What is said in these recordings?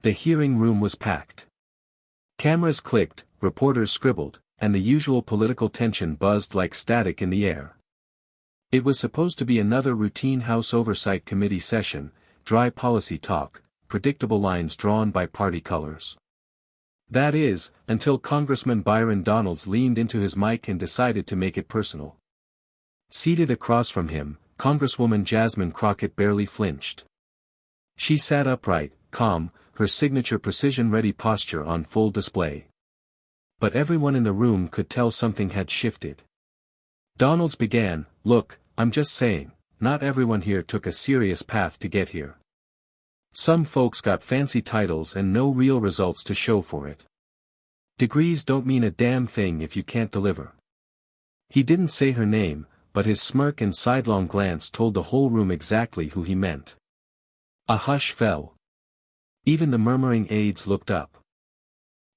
The hearing room was packed. Cameras clicked, reporters scribbled, and the usual political tension buzzed like static in the air. It was supposed to be another routine House Oversight Committee session, dry policy talk, predictable lines drawn by party colors. That is, until Congressman Byron Donalds leaned into his mic and decided to make it personal. Seated across from him, Congresswoman Jasmine Crockett barely flinched. She sat upright, calm, her signature precision-ready posture on full display. But everyone in the room could tell something had shifted. Donalds began, "Look, I'm just saying, not everyone here took a serious path to get here. Some folks got fancy titles and no real results to show for it. Degrees don't mean a damn thing if you can't deliver." He didn't say her name, but his smirk and sidelong glance told the whole room exactly who he meant. A hush fell. Even the murmuring aides looked up.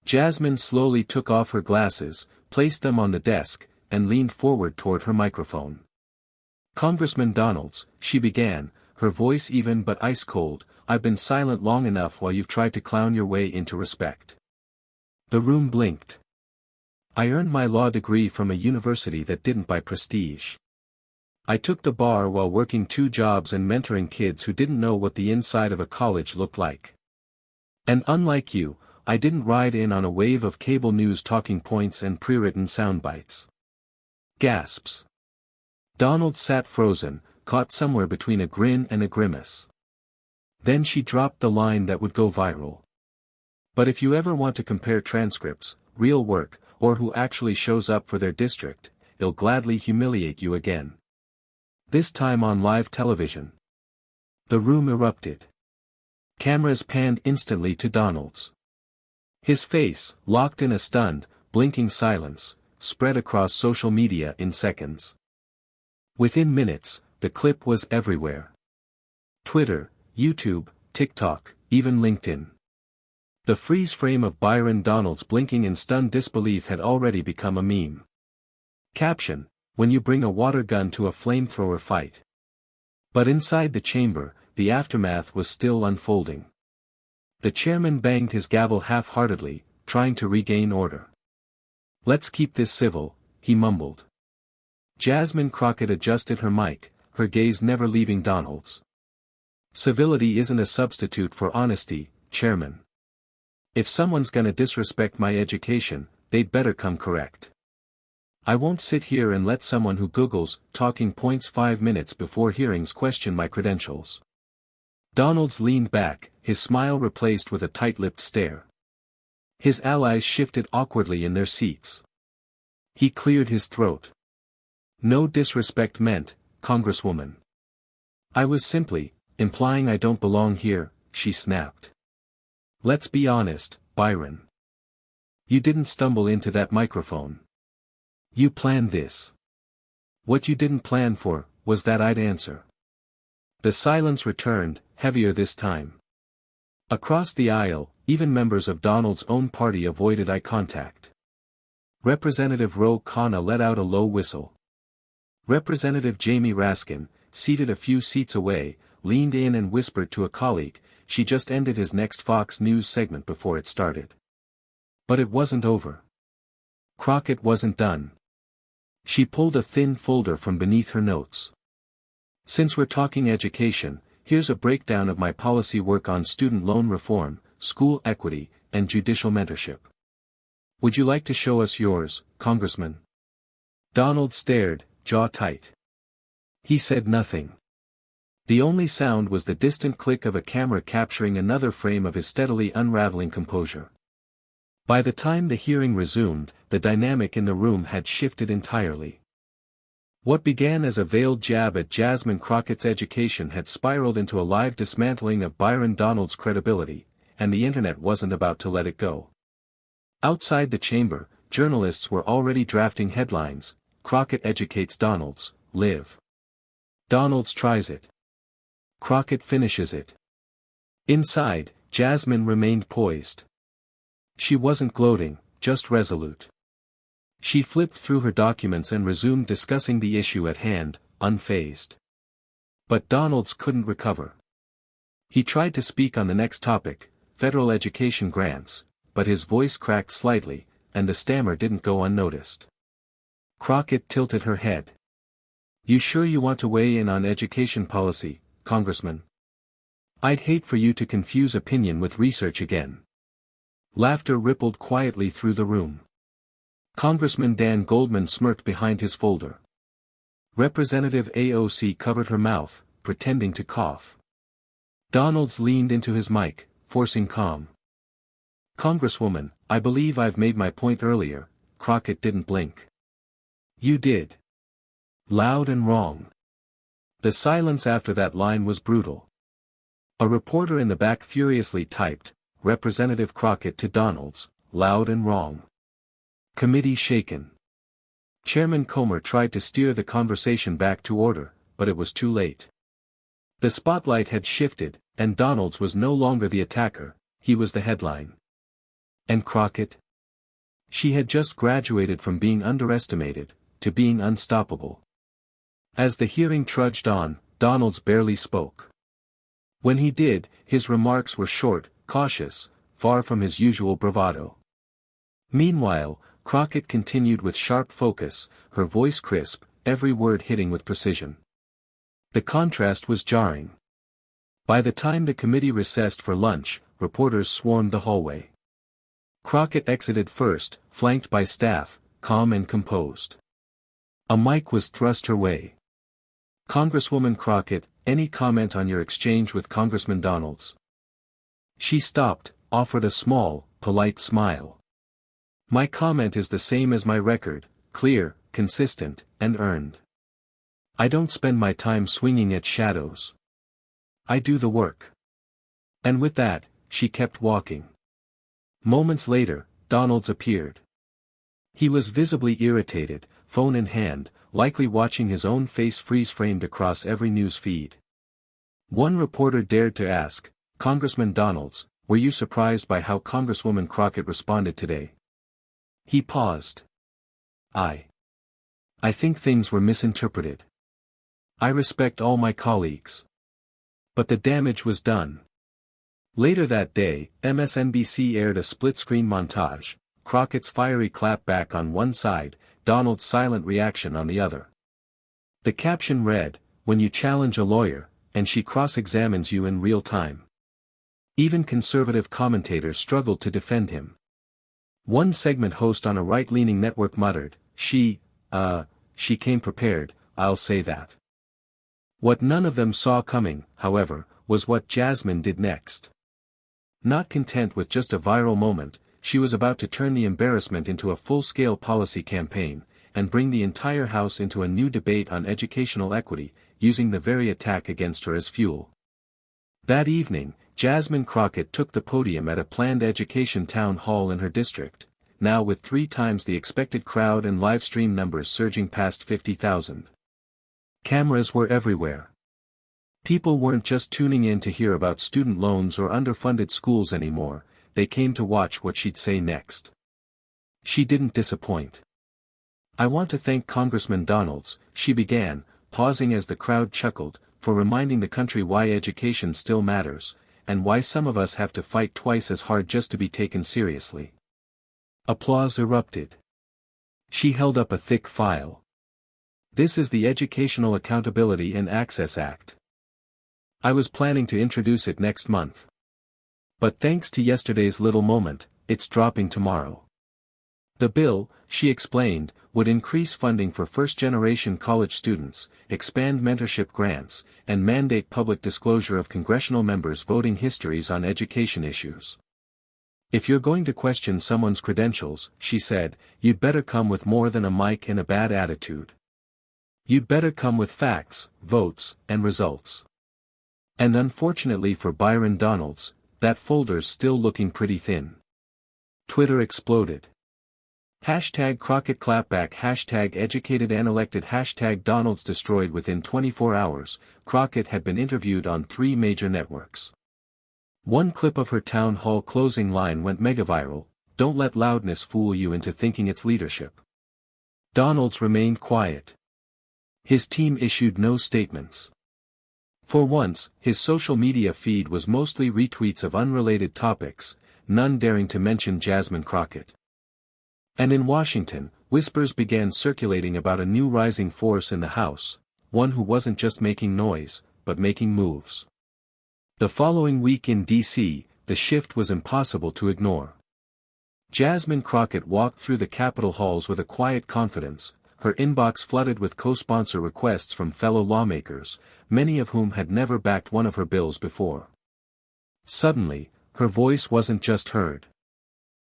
Jasmine slowly took off her glasses, placed them on the desk, and leaned forward toward her microphone. "Congressman Donalds," she began, her voice even but ice-cold, "I've been silent long enough while you've tried to clown your way into respect." The room blinked. "I earned my law degree from a university that didn't buy prestige. I took the bar while working 2 jobs and mentoring kids who didn't know what the inside of a college looked like. And unlike you, I didn't ride in on a wave of cable news talking points and pre-written soundbites." Gasps. Donald sat frozen, caught somewhere between a grin and a grimace. Then she dropped the line that would go viral. "But if you ever want to compare transcripts, real work, or who actually shows up for their district, they'll gladly humiliate you again. This time on live television." The room erupted. Cameras panned instantly to Donalds. His face, locked in a stunned, blinking silence, spread across social media in seconds. Within minutes, the clip was everywhere. Twitter, YouTube, TikTok, even LinkedIn. The freeze frame of Byron Donalds blinking in stunned disbelief had already become a meme. Caption: "When you bring a water gun to a flamethrower fight." But inside the chamber, the aftermath was still unfolding. The chairman banged his gavel half-heartedly, trying to regain order. "Let's keep this civil," he mumbled. Jasmine Crockett adjusted her mic, her gaze never leaving Donalds. "Civility isn't a substitute for honesty, Chairman. If someone's gonna disrespect my education, they'd better come correct. I won't sit here and let someone who Googles talking points 5 minutes before hearings question my credentials." Donalds leaned back, his smile replaced with a tight-lipped stare. His allies shifted awkwardly in their seats. He cleared his throat. "No disrespect meant, Congresswoman. I was simply implying I don't belong here," she snapped. "Let's be honest, Byron. You didn't stumble into that microphone. You planned this. What you didn't plan for, was that I'd answer." The silence returned, heavier this time. Across the aisle, even members of Donald's own party avoided eye contact. Representative Ro Khanna let out a low whistle. Representative Jamie Raskin, seated a few seats away, leaned in and whispered to a colleague, "She just ended his next Fox News segment before it started." But it wasn't over. Crockett wasn't done. She pulled a thin folder from beneath her notes. "Since we're talking education, here's a breakdown of my policy work on student loan reform, school equity, and judicial mentorship. Would you like to show us yours, Congressman?" Donald stared, jaw tight. He said nothing. The only sound was the distant click of a camera capturing another frame of his steadily unraveling composure. By the time the hearing resumed, the dynamic in the room had shifted entirely. What began as a veiled jab at Jasmine Crockett's education had spiraled into a live dismantling of Byron Donalds' credibility, and the internet wasn't about to let it go. Outside the chamber, journalists were already drafting headlines: "Crockett educates Donalds, live. Donalds tries it. Crockett finishes it." Inside, Jasmine remained poised. She wasn't gloating, just resolute. She flipped through her documents and resumed discussing the issue at hand, unfazed. But Donalds couldn't recover. He tried to speak on the next topic, federal education grants, but his voice cracked slightly, and the stammer didn't go unnoticed. Crockett tilted her head. "You sure you want to weigh in on education policy, Congressman? I'd hate for you to confuse opinion with research again." Laughter rippled quietly through the room. Congressman Dan Goldman smirked behind his folder. Representative AOC covered her mouth, pretending to cough. Donalds leaned into his mic, forcing calm. "Congresswoman, I believe I've made my point earlier." Crockett didn't blink. "You did. Loud and wrong." The silence after that line was brutal. A reporter in the back furiously typed, "Representative Crockett to Donalds, loud and wrong." Committee shaken. Chairman Comer tried to steer the conversation back to order, but it was too late. The spotlight had shifted, and Donalds was no longer the attacker, he was the headline. And Crockett? She had just graduated from being underestimated, to being unstoppable. As the hearing trudged on, Donalds barely spoke. When he did, his remarks were short, cautious, far from his usual bravado. Meanwhile, Crockett continued with sharp focus, her voice crisp, every word hitting with precision. The contrast was jarring. By the time the committee recessed for lunch, reporters swarmed the hallway. Crockett exited first, flanked by staff, calm and composed. A mic was thrust her way. "Congresswoman Crockett, any comment on your exchange with Congressman Donalds?" She stopped, offered a small, polite smile. "My comment is the same as my record, clear, consistent, and earned. I don't spend my time swinging at shadows. I do the work." And with that, she kept walking. Moments later, Donalds appeared. He was visibly irritated, phone in hand, likely watching his own face freeze-framed across every news feed. One reporter dared to ask, "Congressman Donalds, were you surprised by how Congresswoman Crockett responded today?" He paused. I think things were misinterpreted. I respect all my colleagues. But the damage was done." Later that day, MSNBC aired a split-screen montage, Crockett's fiery clapback on one side, Donald's silent reaction on the other. The caption read, "When you challenge a lawyer, and she cross-examines you in real time." Even conservative commentators struggled to defend him. One segment host on a right-leaning network muttered, she came prepared, I'll say that." What none of them saw coming, however, was what Jasmine did next. Not content with just a viral moment, she was about to turn the embarrassment into a full-scale policy campaign, and bring the entire House into a new debate on educational equity, using the very attack against her as fuel. That evening, Jasmine Crockett took the podium at a planned education town hall in her district, now with 3 times the expected crowd and live stream numbers surging past 50,000. Cameras were everywhere. People weren't just tuning in to hear about student loans or underfunded schools anymore, they came to watch what she'd say next. She didn't disappoint. "I want to thank Congressman Donalds," she began, pausing as the crowd chuckled, "for reminding the country why education still matters, and why some of us have to fight twice as hard just to be taken seriously." Applause erupted. She held up a thick file. "This is the Educational Accountability and Access Act. I was planning to introduce it next month. But thanks to yesterday's little moment, it's dropping tomorrow." The bill, she explained, would increase funding for first-generation college students, expand mentorship grants, and mandate public disclosure of congressional members' voting histories on education issues. "If you're going to question someone's credentials," she said, "you'd better come with more than a mic and a bad attitude. You'd better come with facts, votes, and results." And unfortunately for Byron Donalds, that folder's still looking pretty thin. Twitter exploded. Hashtag Crockett clapback, hashtag educated and elected, hashtag Donalds destroyed. Within 24 hours, Crockett had been interviewed on 3 major networks. One clip of her town hall closing line went megaviral, "Don't let loudness fool you into thinking it's leadership." Donalds remained quiet. His team issued no statements. For once, his social media feed was mostly retweets of unrelated topics, none daring to mention Jasmine Crockett. And in Washington, whispers began circulating about a new rising force in the House, one who wasn't just making noise, but making moves. The following week in D.C., the shift was impossible to ignore. Jasmine Crockett walked through the Capitol halls with a quiet confidence, her inbox flooded with co-sponsor requests from fellow lawmakers, many of whom had never backed one of her bills before. Suddenly, her voice wasn't just heard.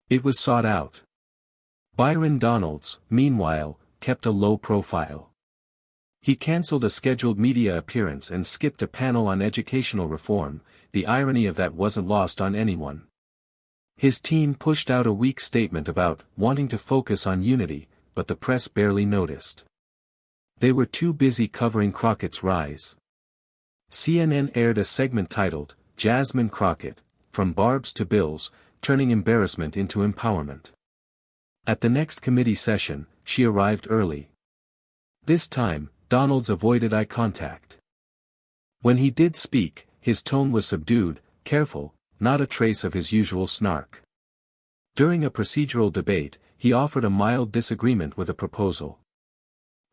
It was sought out. Byron Donalds, meanwhile, kept a low profile. He cancelled a scheduled media appearance and skipped a panel on educational reform. The irony of that wasn't lost on anyone. His team pushed out a weak statement about wanting to focus on unity, but the press barely noticed. They were too busy covering Crockett's rise. CNN aired a segment titled, Jasmine Crockett, From Barbs to Bills, Turning Embarrassment into Empowerment. At the next committee session, she arrived early. This time, Donalds avoided eye contact. When he did speak, his tone was subdued, careful, not a trace of his usual snark. During a procedural debate, he offered a mild disagreement with a proposal.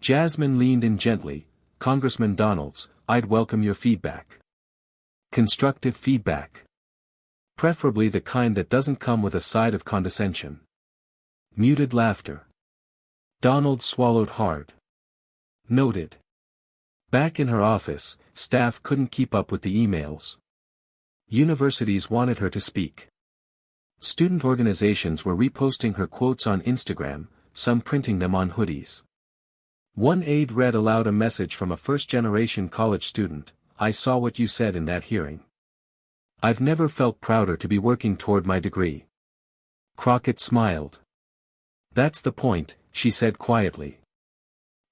Jasmine leaned in gently, Congressman Donalds, I'd welcome your feedback. Constructive feedback. Preferably the kind that doesn't come with a side of condescension. Muted laughter. Donalds swallowed hard. Noted. Back in her office, staff couldn't keep up with the emails. Universities wanted her to speak. Student organizations were reposting her quotes on Instagram, some printing them on hoodies. One aide read aloud a message from a first-generation college student, I saw what you said in that hearing. I've never felt prouder to be working toward my degree. Crockett smiled. That's the point, she said quietly.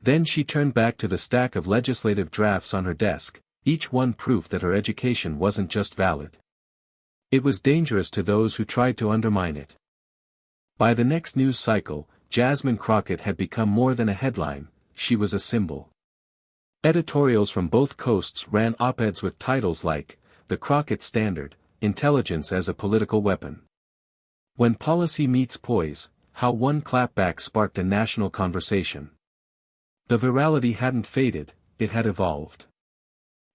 Then she turned back to the stack of legislative drafts on her desk, each one proof that her education wasn't just valid. It was dangerous to those who tried to undermine it. By the next news cycle, Jasmine Crockett had become more than a headline, she was a symbol. Editorials from both coasts ran op-eds with titles like, The Crockett Standard, Intelligence as a Political Weapon. When Policy Meets Poise, How One Clapback Sparked a National Conversation. The virality hadn't faded, it had evolved.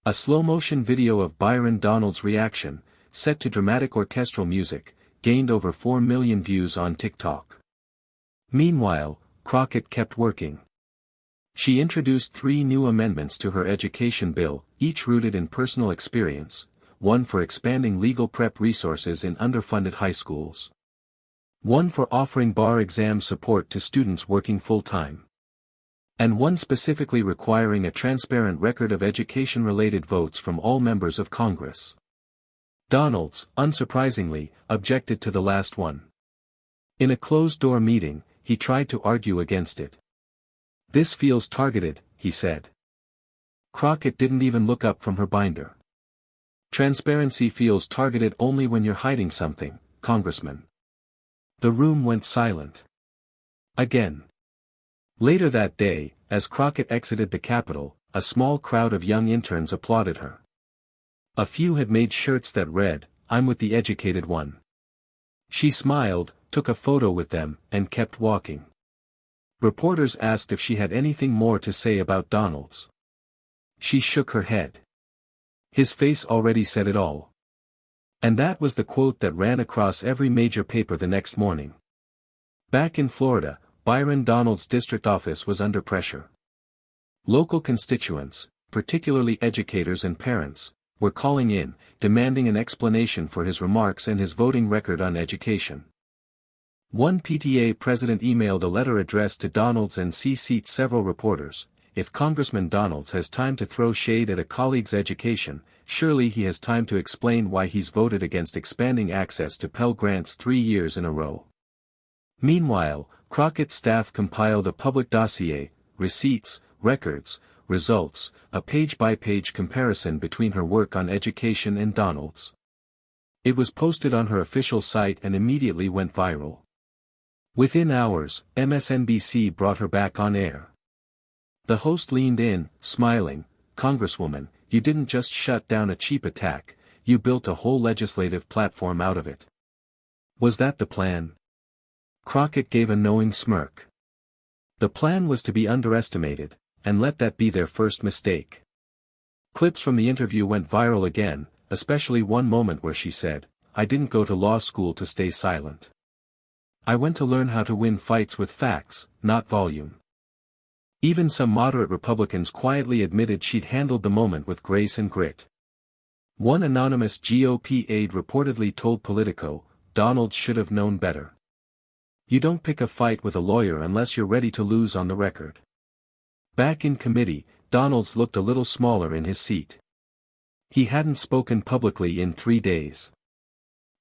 A slow-motion video of Byron Donalds' reaction, set to dramatic orchestral music, gained over 4 million views on TikTok. Meanwhile, Crockett kept working. She introduced 3 new amendments to her education bill, each rooted in personal experience, one for expanding legal prep resources in underfunded high schools. One for offering bar exam support to students working full-time. And one specifically requiring a transparent record of education-related votes from all members of Congress. Donalds, unsurprisingly, objected to the last one. In a closed-door meeting, he tried to argue against it. This feels targeted, he said. Crockett didn't even look up from her binder. Transparency feels targeted only when you're hiding something, Congressman. The room went silent. Again. Later that day, as Crockett exited the Capitol, a small crowd of young interns applauded her. A few had made shirts that read, I'm with the educated one. She smiled, took a photo with them, and kept walking. Reporters asked if she had anything more to say about Donalds. She shook her head. His face already said it all. And that was the quote that ran across every major paper the next morning. Back in Florida, Byron Donalds' district office was under pressure. Local constituents, particularly educators and parents, were calling in, demanding an explanation for his remarks and his voting record on education. One PTA president emailed a letter addressed to Donalds and CC'd several reporters, if Congressman Donalds has time to throw shade at a colleague's education, surely he has time to explain why he's voted against expanding access to Pell Grants 3 years in a row. Meanwhile, Crockett's staff compiled a public dossier, receipts, records, results, a page-by-page comparison between her work on education and Donalds. It was posted on her official site and immediately went viral. Within hours, MSNBC brought her back on air. The host leaned in, smiling, Congresswoman, you didn't just shut down a cheap attack, you built a whole legislative platform out of it. Was that the plan? Crockett gave a knowing smirk. The plan was to be underestimated, and let that be their first mistake. Clips from the interview went viral again, especially one moment where she said, "I didn't go to law school to stay silent. I went to learn how to win fights with facts, not volume." Even some moderate Republicans quietly admitted she'd handled the moment with grace and grit. One anonymous GOP aide reportedly told Politico, "Donalds should have known better. You don't pick a fight with a lawyer unless you're ready to lose on the record." Back in committee, Donalds looked a little smaller in his seat. He hadn't spoken publicly in 3 days.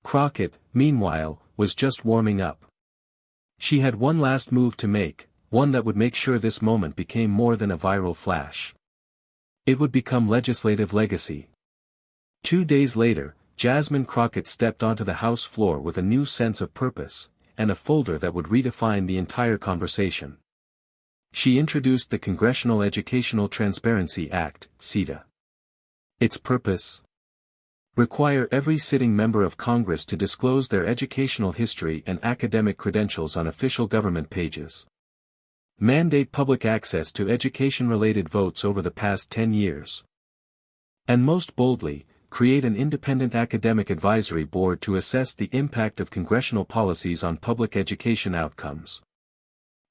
Crockett, meanwhile, was just warming up. She had one last move to make, one that would make sure this moment became more than a viral flash. It would become legislative legacy. 2 days later, Jasmine Crockett stepped onto the House floor with a new sense of purpose, and a folder that would redefine the entire conversation. She introduced the Congressional Educational Transparency Act, CETA. Its purpose? Require every sitting member of Congress to disclose their educational history and academic credentials on official government pages. Mandate public access to education-related votes over the past 10 years. And most boldly, create an independent academic advisory board to assess the impact of congressional policies on public education outcomes.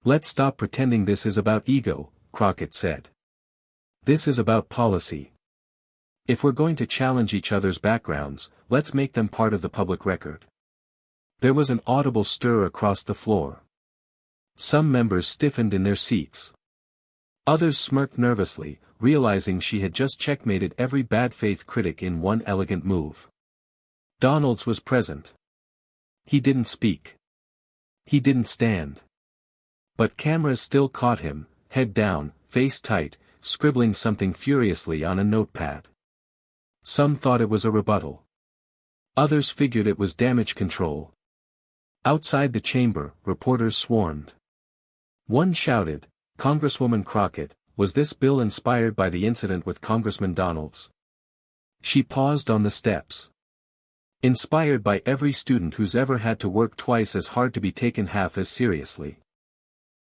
"Let's stop pretending this is about ego," Crockett said. "This is about policy. If we're going to challenge each other's backgrounds, let's make them part of the public record." There was an audible stir across the floor. Some members stiffened in their seats. Others smirked nervously, realizing she had just checkmated every bad-faith critic in one elegant move. Donalds was present. He didn't speak. He didn't stand. But cameras still caught him, head down, face tight, scribbling something furiously on a notepad. Some thought it was a rebuttal. Others figured it was damage control. Outside the chamber, reporters swarmed. One shouted, "Congresswoman Crockett, was this bill inspired by the incident with Congressman Donalds?" She paused on the steps. "Inspired by every student who's ever had to work twice as hard to be taken half as seriously."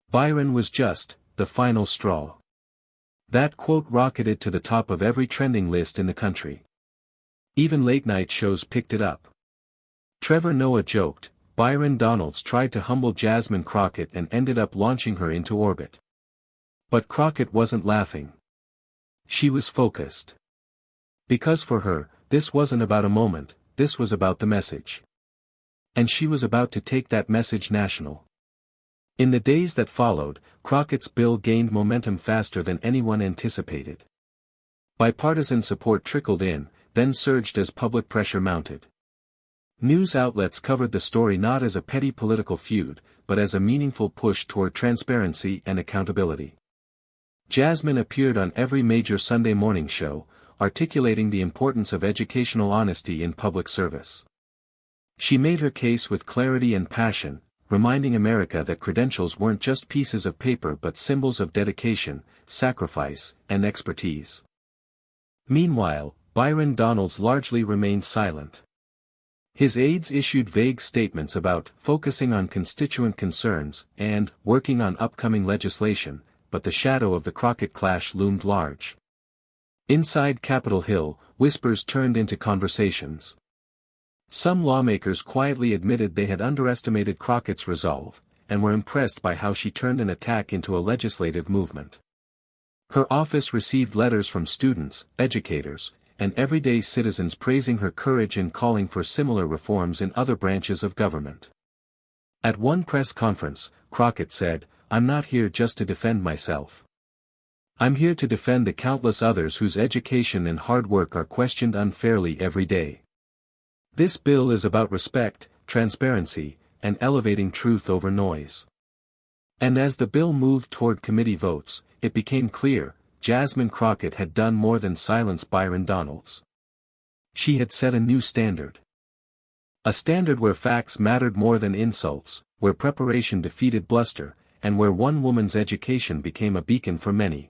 Byron was just the final straw. That quote rocketed to the top of every trending list in the country. Even late-night shows picked it up. Trevor Noah joked, Byron Donalds tried to humble Jasmine Crockett and ended up launching her into orbit. But Crockett wasn't laughing. She was focused. Because for her, this wasn't about a moment, this was about the message. And she was about to take that message national. In the days that followed, Crockett's bill gained momentum faster than anyone anticipated. Bipartisan support trickled in, then surged as public pressure mounted. News outlets covered the story not as a petty political feud, but as a meaningful push toward transparency and accountability. Jasmine appeared on every major Sunday morning show, articulating the importance of educational honesty in public service. She made her case with clarity and passion, reminding America that credentials weren't just pieces of paper but symbols of dedication, sacrifice, and expertise. Meanwhile, Byron Donalds largely remained silent. His aides issued vague statements about focusing on constituent concerns and working on upcoming legislation, but the shadow of the Crockett clash loomed large. Inside Capitol Hill, whispers turned into conversations. Some lawmakers quietly admitted they had underestimated Crockett's resolve, and were impressed by how she turned an attack into a legislative movement. Her office received letters from students, educators, and everyday citizens praising her courage and calling for similar reforms in other branches of government. At one press conference, Crockett said, "I'm not here just to defend myself. I'm here to defend the countless others whose education and hard work are questioned unfairly every day. This bill is about respect, transparency, and elevating truth over noise." And as the bill moved toward committee votes, it became clear, Jasmine Crockett had done more than silence Byron Donalds. She had set a new standard. A standard where facts mattered more than insults, where preparation defeated bluster, and where one woman's education became a beacon for many.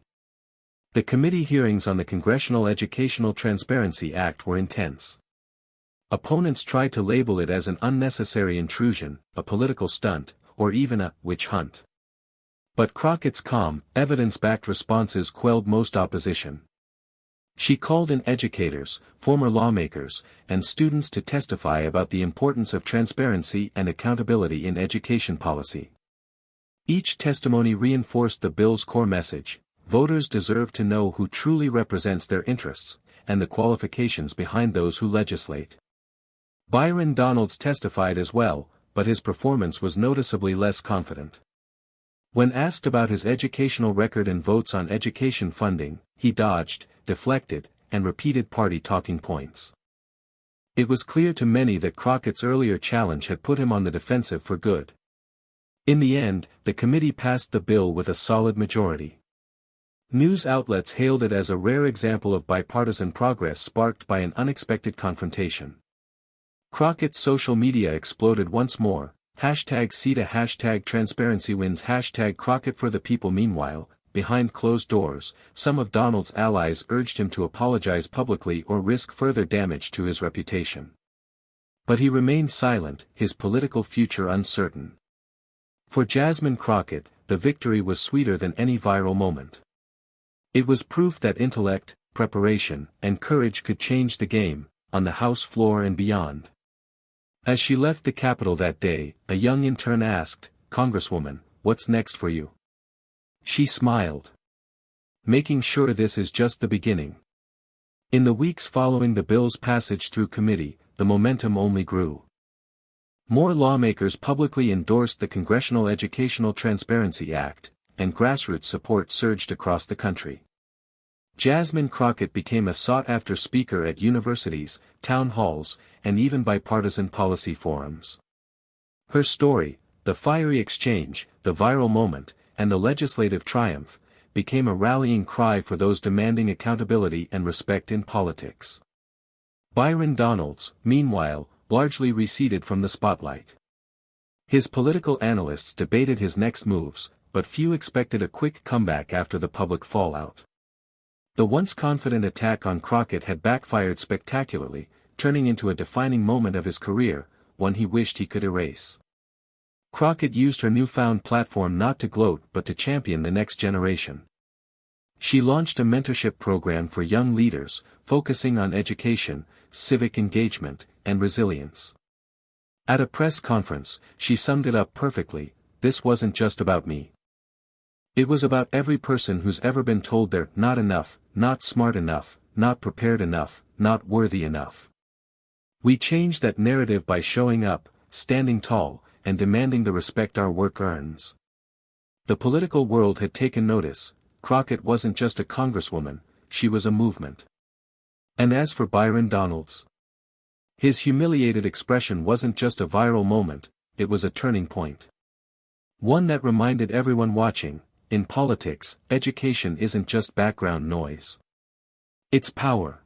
The committee hearings on the Congressional Educational Transparency Act were intense. Opponents tried to label it as an unnecessary intrusion, a political stunt, or even a witch hunt. But Crockett's calm, evidence-backed responses quelled most opposition. She called in educators, former lawmakers, and students to testify about the importance of transparency and accountability in education policy. Each testimony reinforced the bill's core message: voters deserve to know who truly represents their interests, and the qualifications behind those who legislate. Byron Donalds testified as well, but his performance was noticeably less confident. When asked about his educational record and votes on education funding, he dodged, deflected, and repeated party talking points. It was clear to many that Crockett's earlier challenge had put him on the defensive for good. In the end, the committee passed the bill with a solid majority. News outlets hailed it as a rare example of bipartisan progress sparked by an unexpected confrontation. Crockett's social media exploded once more, #CETA #transparency wins #Crockett for the people. Meanwhile, behind closed doors, some of Donald's allies urged him to apologize publicly or risk further damage to his reputation. But he remained silent, his political future uncertain. For Jasmine Crockett, the victory was sweeter than any viral moment. It was proof that intellect, preparation, and courage could change the game, on the House floor and beyond. As she left the Capitol that day, a young intern asked, "Congresswoman, what's next for you?" She smiled. "Making sure this is just the beginning." In the weeks following the bill's passage through committee, the momentum only grew. More lawmakers publicly endorsed the Congressional Educational Transparency Act, and grassroots support surged across the country. Jasmine Crockett became a sought-after speaker at universities, town halls, and even bipartisan policy forums. Her story, the fiery exchange, the viral moment, and the legislative triumph, became a rallying cry for those demanding accountability and respect in politics. Byron Donalds, meanwhile, largely receded from the spotlight. His political analysts debated his next moves, but few expected a quick comeback after the public fallout. The once confident attack on Crockett had backfired spectacularly, turning into a defining moment of his career, one he wished he could erase. Crockett used her newfound platform not to gloat but to champion the next generation. She launched a mentorship program for young leaders, focusing on education, civic engagement, and resilience. At a press conference, she summed it up perfectly: "This wasn't just about me. It was about every person who's ever been told they're not enough, not smart enough, not prepared enough, not worthy enough. We changed that narrative by showing up, standing tall, and demanding the respect our work earns." The political world had taken notice. Crockett wasn't just a congresswoman, she was a movement. And as for Byron Donalds, his humiliated expression wasn't just a viral moment, it was a turning point. One that reminded everyone watching: in politics, education isn't just background noise. It's power.